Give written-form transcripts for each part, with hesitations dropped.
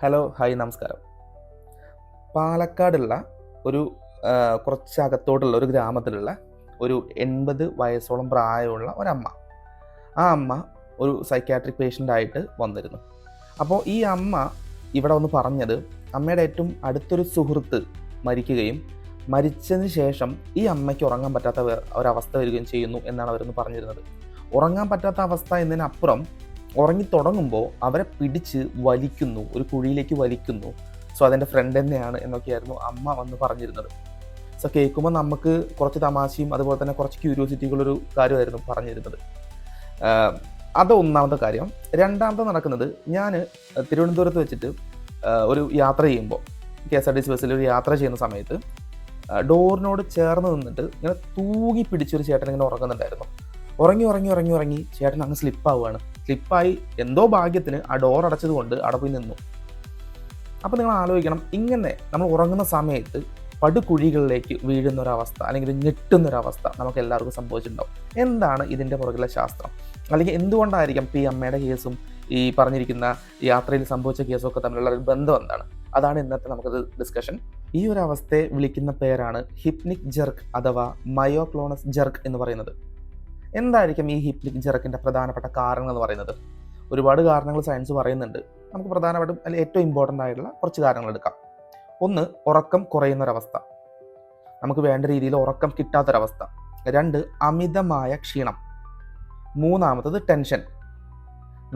Hello, hi, നമസ്കാരം. പാലക്കാടുള്ള ഒരു കുറച്ചകത്തോട്ടുള്ള ഒരു ഗ്രാമത്തിലുള്ള ഒരു 80 വയസ്സോളം പ്രായമുള്ള ഒരമ്മ. ആ അമ്മ ഒരു സൈക്യാട്രിക് പേഷ്യൻ്റായിട്ട് വന്നിരുന്നു. അപ്പോൾ ഈ അമ്മ ഇവിടെ വന്ന് പറഞ്ഞത് അമ്മയുടെ ഏറ്റവും അടുത്തൊരു സുഹൃത്ത് മരിക്കുകയും മരിച്ചതിന് ശേഷം ഈ അമ്മയ്ക്ക് ഉറങ്ങാൻ പറ്റാത്ത ഒരവസ്ഥ വരികയും ചെയ്യുന്നു എന്നാണ് അവരൊന്ന് പറഞ്ഞിരുന്നത്. ഉറങ്ങാൻ പറ്റാത്ത അവസ്ഥ എന്നതിനപ്പുറം ഉറങ്ങി തുടങ്ങുമ്പോൾ അവരെ പിടിച്ച് വലിക്കുന്നു, ഒരു കുഴിയിലേക്ക് വലിക്കുന്നു. സോ അതെൻ്റെ ഫ്രണ്ട് തന്നെയാണ് എന്നൊക്കെയായിരുന്നു അമ്മ വന്ന് പറഞ്ഞിരുന്നത്. സോ കേൾക്കുമ്പോൾ നമുക്ക് കുറച്ച് തമാശയും അതുപോലെ തന്നെ കുറച്ച് ക്യൂരിയോസിറ്റികളൊരു കാര്യമായിരുന്നു പറഞ്ഞിരുന്നത്. അത് ഒന്നാമത്തെ കാര്യം. രണ്ടാമത്തെ നടക്കുന്നത്, ഞാൻ തിരുവനന്തപുരത്ത് വെച്ചിട്ട് ഒരു യാത്ര ചെയ്യുമ്പോൾ KSRTC ബസ്സിൽ ഒരു യാത്ര ചെയ്യുന്ന സമയത്ത് ഡോറിനോട് ചേർന്ന് നിന്നിട്ട് ഇങ്ങനെ തൂങ്ങി പിടിച്ചൊരു ചേട്ടൻ ഇങ്ങനെ ഉറങ്ങുന്നുണ്ടായിരുന്നു. ഉറങ്ങി ചേട്ടൻ അങ്ങ് സ്ലിപ്പായി എന്തോ ഭാഗ്യത്തിന് ആ ഡോർ അടച്ചത് കൊണ്ട് അവിടെ പോയി നിന്നു. അപ്പോൾ നിങ്ങൾ ആലോചിക്കണം, ഇങ്ങനെ നമ്മൾ ഉറങ്ങുന്ന സമയത്ത് പടുകുഴികളിലേക്ക് വീഴുന്നൊരവസ്ഥ അല്ലെങ്കിൽ ഞെട്ടുന്നൊരവസ്ഥ നമുക്ക് എല്ലാവർക്കും സംഭവിച്ചിട്ടുണ്ടാവും. എന്താണ് ഇതിൻ്റെ പുറകിലെ ശാസ്ത്രം? അല്ലെങ്കിൽ എന്തുകൊണ്ടായിരിക്കും ഈ അമ്മയുടെ കേസും ഈ പറഞ്ഞിരിക്കുന്ന യാത്രയിൽ സംഭവിച്ച കേസും ഒക്കെ തമ്മിലുള്ള ഒരു ബന്ധം എന്താണ്? അതാണ് ഇന്നത്തെ നമുക്കത് ഡിസ്കഷൻ. ഈ ഒരു അവസ്ഥയെ വിളിക്കുന്ന പേരാണ് ഹിപ്നിക് ജെർക്ക് അഥവാ മയോക്ലോണസ് ജെർക്ക് എന്ന് പറയുന്നത്. എന്തായിരിക്കും ഈ ഹിപ്നിക് ജെർക്കിൻ്റെ പ്രധാനപ്പെട്ട കാരണങ്ങൾ എന്ന് പറയുന്നത്? ഒരുപാട് കാരണങ്ങൾ സയൻസ് പറയുന്നുണ്ട്. നമുക്ക് പ്രധാനമായിട്ടും അല്ലെങ്കിൽ ഏറ്റവും ഇമ്പോർട്ടൻ്റ് ആയിട്ടുള്ള കുറച്ച് കാരണങ്ങൾ എടുക്കാം. ഒന്ന്, ഉറക്കം കുറയുന്നൊരവസ്ഥ, നമുക്ക് വേണ്ട രീതിയിൽ ഉറക്കം കിട്ടാത്തൊരവസ്ഥ. രണ്ട്, അമിതമായ ക്ഷീണം. മൂന്നാമത്തത് ടെൻഷൻ.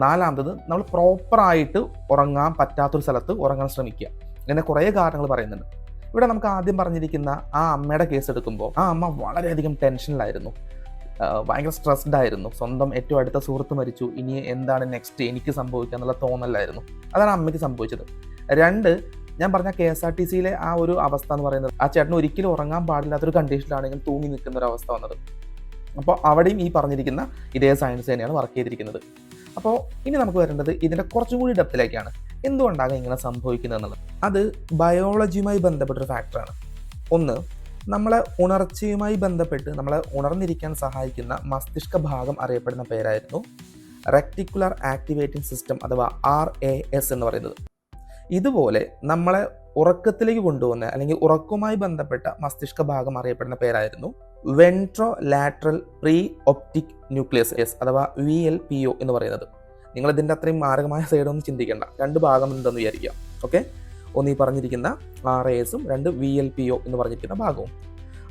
നാലാമത്തത് നമ്മൾ പ്രോപ്പറായിട്ട് ഉറങ്ങാൻ പറ്റാത്തൊരു സ്ഥലത്ത് ഉറങ്ങാൻ ശ്രമിക്കുക. ഇങ്ങനെ കുറേ കാരണങ്ങൾ പറയുന്നുണ്ട്. ഇവിടെ നമുക്ക് ആദ്യം പറഞ്ഞിരിക്കുന്ന ആ അമ്മയുടെ കേസ് എടുക്കുമ്പോൾ ആ അമ്മ വളരെയധികം ടെൻഷനിലായിരുന്നു, ഭയങ്കര സ്ട്രെസ്ഡ് ആയിരുന്നു. സ്വന്തം ഏറ്റവും അടുത്ത സുഹൃത്ത് മരിച്ചു, ഇനി എന്താണ് നെക്സ്റ്റ് എനിക്ക് സംഭവിക്കുക എന്നുള്ള തോന്നലായിരുന്നു. അതാണ് അമ്മയ്ക്ക് സംഭവിച്ചത്. രണ്ട്, ഞാൻ പറഞ്ഞ KSRTCയിലെ ആ ഒരു അവസ്ഥ എന്ന് പറയുന്നത്, ആ ചേട്ടന് ഒരിക്കലും ഉറങ്ങാൻ പാടില്ലാത്തൊരു കണ്ടീഷനിലാണെങ്കിൽ തൂങ്ങി നിൽക്കുന്ന ഒരു അവസ്ഥ വന്നത്. അപ്പോൾ അവിടെയും ഈ പറഞ്ഞിരിക്കുന്ന ഇതേ സയൻസ് തന്നെയാണ് വർക്ക് ചെയ്തിരിക്കുന്നത്. അപ്പോൾ ഇനി നമുക്ക് വരേണ്ടത് ഇതിൻ്റെ കുറച്ചും കൂടി ഡെപ്തിലേക്കാണ്. എന്തുകൊണ്ടാണ് ഇങ്ങനെ സംഭവിക്കുന്നത് എന്നുള്ളത്. അത് ബയോളജിയുമായി ബന്ധപ്പെട്ടൊരു ഫാക്ടറാണ്. ഒന്ന്, നമ്മളെ ഉണർച്ചയുമായി ബന്ധപ്പെട്ട് നമ്മളെ ഉണർന്നിരിക്കാൻ സഹായിക്കുന്ന മസ്തിഷ്ക ഭാഗം അറിയപ്പെടുന്ന പേരായിരുന്നു റെക്ടിക്കുലർ ആക്ടിവേറ്റിംഗ് സിസ്റ്റം അഥവാ RAS എന്ന് പറയുന്നത്. ഇതുപോലെ നമ്മളെ ഉറക്കത്തിലേക്ക് കൊണ്ടുവന്ന അല്ലെങ്കിൽ ഉറക്കവുമായി ബന്ധപ്പെട്ട മസ്തിഷ്ക ഭാഗം അറിയപ്പെടുന്ന പേരായിരുന്നു ventro lateral pre optic nucleus അഥവാ VLPO എന്ന് പറയുന്നത്. നിങ്ങൾ ഇതിൻ്റെ അത്രയും മാരകമായ സൈഡൊന്നും ചിന്തിക്കേണ്ട, രണ്ട് ഭാഗം ഉണ്ടെന്ന് വിചാരിക്കുക. ഓക്കെ, ഒന്ന് ഈ പറഞ്ഞിരിക്കുന്ന RASും രണ്ട് VLPO എന്ന് പറഞ്ഞിരിക്കുന്ന ഭാഗവും.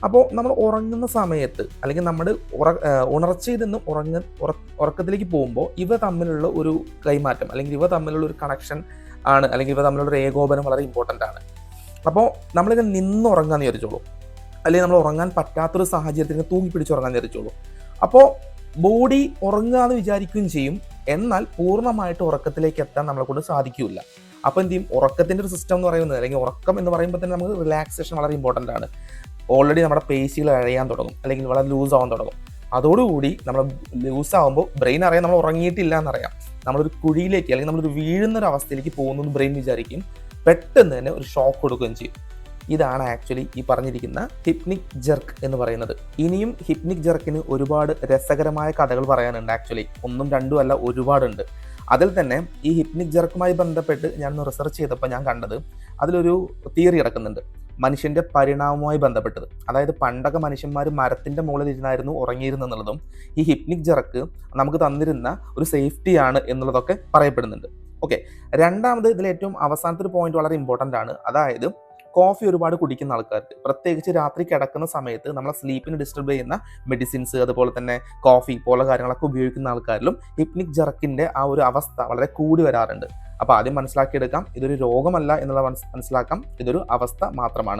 അപ്പോൾ നമ്മൾ ഉറങ്ങുന്ന സമയത്ത് അല്ലെങ്കിൽ നമ്മുടെ ഉണർച്ചയിൽ നിന്നും ഉറക്കത്തിലേക്ക് പോകുമ്പോൾ ഇവ തമ്മിലുള്ള ഒരു കൈമാറ്റം അല്ലെങ്കിൽ ഇവ തമ്മിലുള്ള ഒരു കണക്ഷൻ ആണ്, അല്ലെങ്കിൽ ഇവ തമ്മിലുള്ള ഒരു ഏകോപനം വളരെ ഇമ്പോർട്ടൻ്റ് ആണ്. അപ്പോൾ നമ്മളിങ്ങനെ നിന്നുറങ്ങാന്ന് വിചാരിച്ചോളൂ, അല്ലെങ്കിൽ നമ്മൾ ഉറങ്ങാൻ പറ്റാത്തൊരു സാഹചര്യത്തിൽ തൂങ്ങി പിടിച്ചുറങ്ങാൻ വിചാരിച്ചോളൂ. അപ്പോൾ ബോഡി ഉറങ്ങുക എന്ന് വിചാരിക്കുകയും ചെയ്യും, എന്നാൽ പൂർണ്ണമായിട്ട് ഉറക്കത്തിലേക്ക് എത്താൻ നമ്മളെ കൊണ്ട് സാധിക്കില്ല. അപ്പോൾ എന്ത് ചെയ്യും? ഉറക്കത്തിൻ്റെ ഒരു സിസ്റ്റം എന്ന് പറയുന്നത്, അല്ലെങ്കിൽ ഉറക്കം എന്ന് പറയുമ്പോൾ തന്നെ നമുക്ക് റിലാക്സേഷൻ വളരെ ഇമ്പോർട്ടൻ്റ് ആണ്. ഓൾറെഡി നമ്മുടെ പേശികൾ അഴയാൻ തുടങ്ങും, അല്ലെങ്കിൽ വളരെ ലൂസ് ആവാൻ തുടങ്ങും. അതോടുകൂടി നമ്മൾ ലൂസ് ആകുമ്പോൾ ബ്രെയിൻ അറിയാം നമ്മൾ ഉറങ്ങിയിട്ടില്ല എന്നറിയാം, നമ്മളൊരു കുഴിയിലേക്ക് അല്ലെങ്കിൽ നമ്മളൊരു വീഴുന്നൊരു അവസ്ഥയിലേക്ക് പോകുന്നു ബ്രെയിൻ വിചാരിക്കും, പെട്ടെന്ന് തന്നെ ഒരു ഷോക്ക് കൊടുക്കുകയും ചെയ്യും. ഇതാണ് ആക്ച്വലി ഈ പറഞ്ഞിരിക്കുന്ന ഹിപ്നിക് ജെർക്ക് എന്ന് പറയുന്നത്. ഇനിയും ഹിപ്നിക് ജെർക്കിന് ഒരുപാട് രസകരമായ കഥകൾ പറയാനുണ്ട്. ആക്ച്വലി ഒന്നും രണ്ടും അല്ല, ഒരുപാടുണ്ട്. അതിൽ തന്നെ ഈ ഹിപ്നിക് ജെർക്കുമായി ബന്ധപ്പെട്ട് ഞാൻ റിസർച്ച് ചെയ്തപ്പോൾ ഞാൻ കണ്ടത് അതിലൊരു തിയറി കിടക്കുന്നുണ്ട്, മനുഷ്യൻ്റെ പരിണാമവുമായി ബന്ധപ്പെട്ടത്. അതായത് പണ്ടൊക്കെ മനുഷ്യന്മാർ മരത്തിൻ്റെ മുകളിൽ ഇരുന്നായിരുന്നു ഉറങ്ങിയിരുന്നെന്നുള്ളതും ഈ ഹിപ്നിക് ജെർക്ക് നമുക്ക് തന്നിരുന്ന ഒരു സേഫ്റ്റിയാണ് എന്നുള്ളതൊക്കെ പറയപ്പെടുന്നുണ്ട്. ഓക്കെ, രണ്ടാമത് ഇതിൽ ഏറ്റവും അവസാനത്തെ ഒരു പോയിന്റ് വളരെ ഇമ്പോർട്ടൻ്റ് ആണ്. അതായത് കോഫി ഒരുപാട് കുടിക്കുന്ന ആൾക്കാർക്ക്, പ്രത്യേകിച്ച് രാത്രി കിടക്കുന്ന സമയത്ത് നമ്മളെ സ്ലീപ്പിന് ഡിസ്റ്റർബ് ചെയ്യുന്ന മെഡിസിൻസ് അതുപോലെ തന്നെ കോഫി പോലെ കാര്യങ്ങളൊക്കെ ഉപയോഗിക്കുന്ന ആൾക്കാരിലും ഹിപ്നിക് ജെർക്കിൻ്റെ ആ ഒരു അവസ്ഥ വളരെ കൂടി വരാറുണ്ട്. അപ്പോൾ ആദ്യം മനസ്സിലാക്കിയെടുക്കാം, ഇതൊരു രോഗമല്ല എന്നുള്ള മനസ്സിലാക്കാം, ഇതൊരു അവസ്ഥ മാത്രമാണ്.